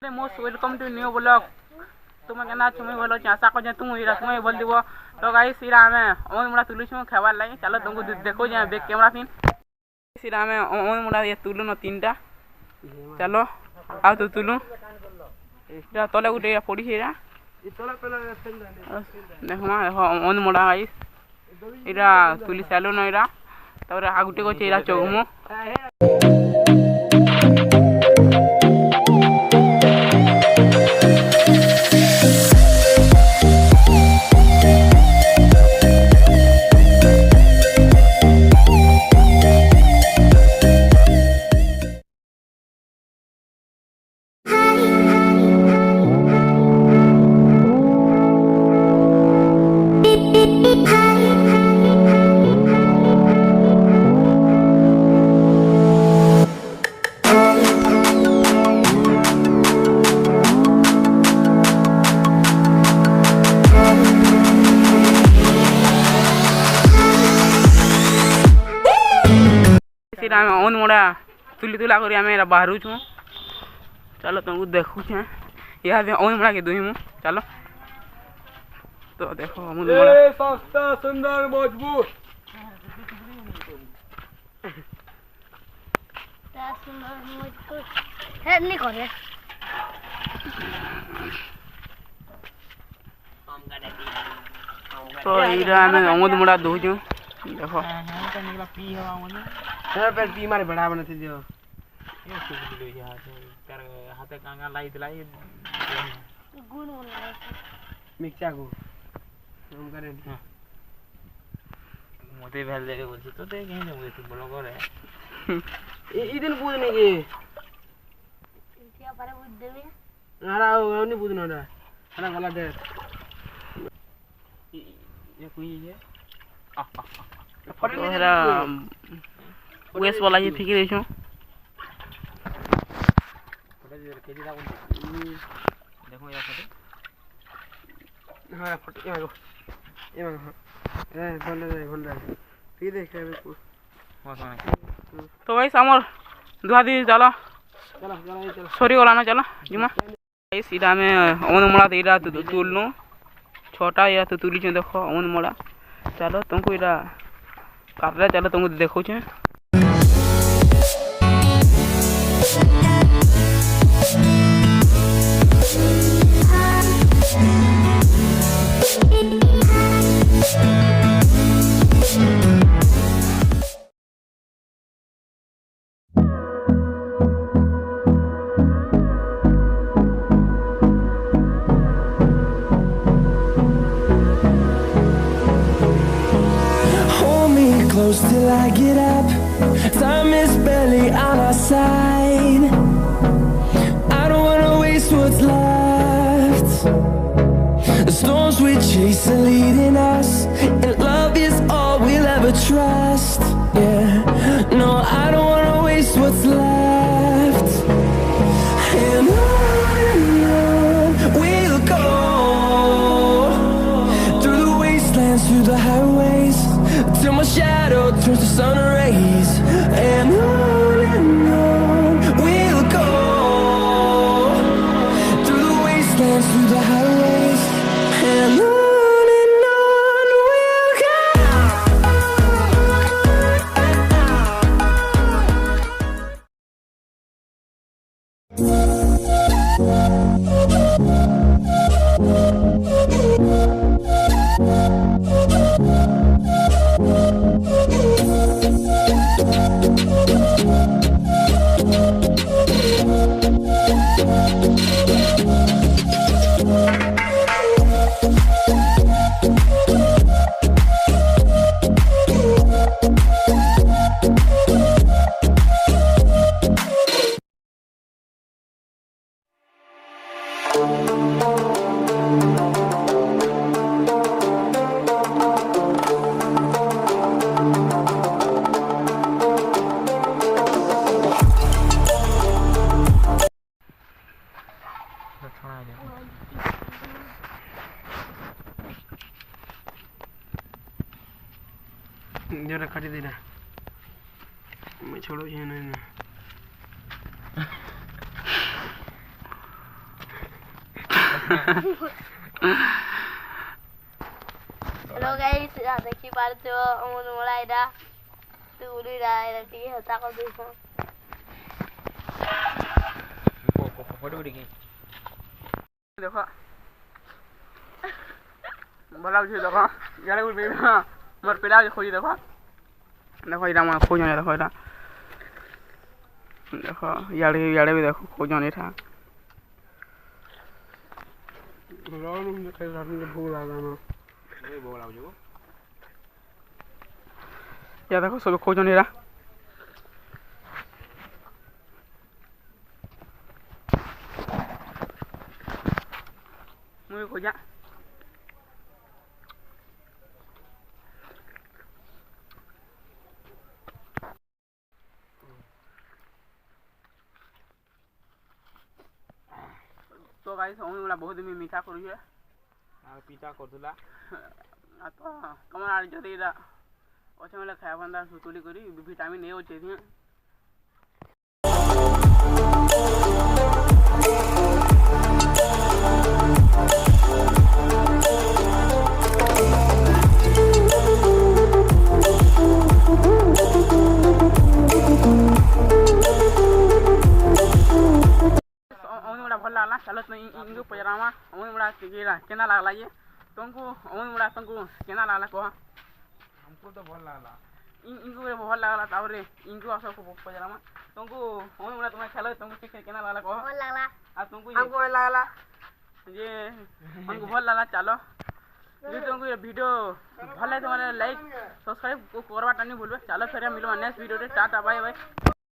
Most welcome to new blog. तुम केना तुम्हें बोलो आशा कर तुम इरा तुम्हें बोल दिबो तो गाइस इरा हमें ओन मुड़ा तुलुछु खेबार लागि चलो तुमको देखो जे बैक कैमरा पिन इरा हमें ओन मुड़ा ये तुलु न तीनटा चलो आ तो तुलु इरा तले गुटे पड़ी इरा तले पहला देखो ओन मुड़ा गाइस इरा तुली सालो न इरा तबरे आ गुटे को इरा चौमो ओन मोड़ा तुली तुला कर आम बाहर छू चलो तुमको देखु यहाँ ओन मोड़ा के दुही मु चलो तो देखो सस्ता सुंदर मजबूत तो इरा में ओन मोड़ा दुहू देखो पी मारे बड़ा बना थी जो ये सुन लो यार कर हाथे कांगा लाई दिलाई गुण बोल मिक्सा को हम करे मोते भेल दे बोलছি तो दे कहीं मुझे तू बोलो करे ई दिन पूछ नहीं के क्या पारे बुझ देबे आरा नहीं पूछना ना आरा वाला दे ये कोई है फटेरा वेस वाला ये फिक्र देछो फटे दे केजी दा देखो या फटे हां फटे ये हां ए भंडा पी देख के बिल्कुल तो भाई सामर दुआ दी चलो चलो सॉरी वाला ना चलो जुमा भाई सीधा में ओन मोड़ा देरा तुलनु छोटा या तो तुली छ देखो ओन मोड़ा चलो तुमको इरा काट रहा चलो तुमको देखो छे close till I get up. Time is barely on our side. I don't wanna waste what's left. The storms we chase are leading us, and love is all we'll ever trust. Yeah, no, I don't wanna waste what's left. And on we'll go, through the wastelands, through the highways, till my shadow turns to sun rays. And on we'll go, through the wastelands, through the highways. And on we'll go. जरा काट देना मैं छोड़ो ये नहीं hello guys देखि पारछो अमन मोला एटा तू उड़ी रा एटा ठीक हता को देखो फोटो उड़ी की देखो भला बुझे देखो यारे उड़ बेबा मोर पेड़ा के खोजी देखो देखो इरा मैं खोज देखो इरा देखो यारे भी देखो खोज नहीं था लोन के रात में भूख लगा ना नहीं भूख लगा जो या देखो सब खोज नहीं रहा मुझे खोजा तो गाइस हम वाला बहुत दिन मीठा करू है आ पीता करथुला आ तो कमर आड़ जदी रा ओछे वाला खाया बंदा सुतुली करी विटामिन ए होचे थी भल लागला चलो तो इनको पजरामा अमन बड़ा केना लागला ये तुमको अमन बड़ा तुमको केना लागला कह हमको तो भल लागला इनको भल लागला ताबरे इनको आसो को पजरामा तुमको अमन बड़ा तुम्हारे चलो तुमको केना लागला कह भल लागला आ तुमको हमको लागला ये हमको भल लागला चलो ये तुमको ये वीडियो भल है तुम्हारे लाइक सब्सक्राइब करवा टानी बोलबे चलो फिर मिलवा नेक्स्ट वीडियो रे टाटा बाय बाय।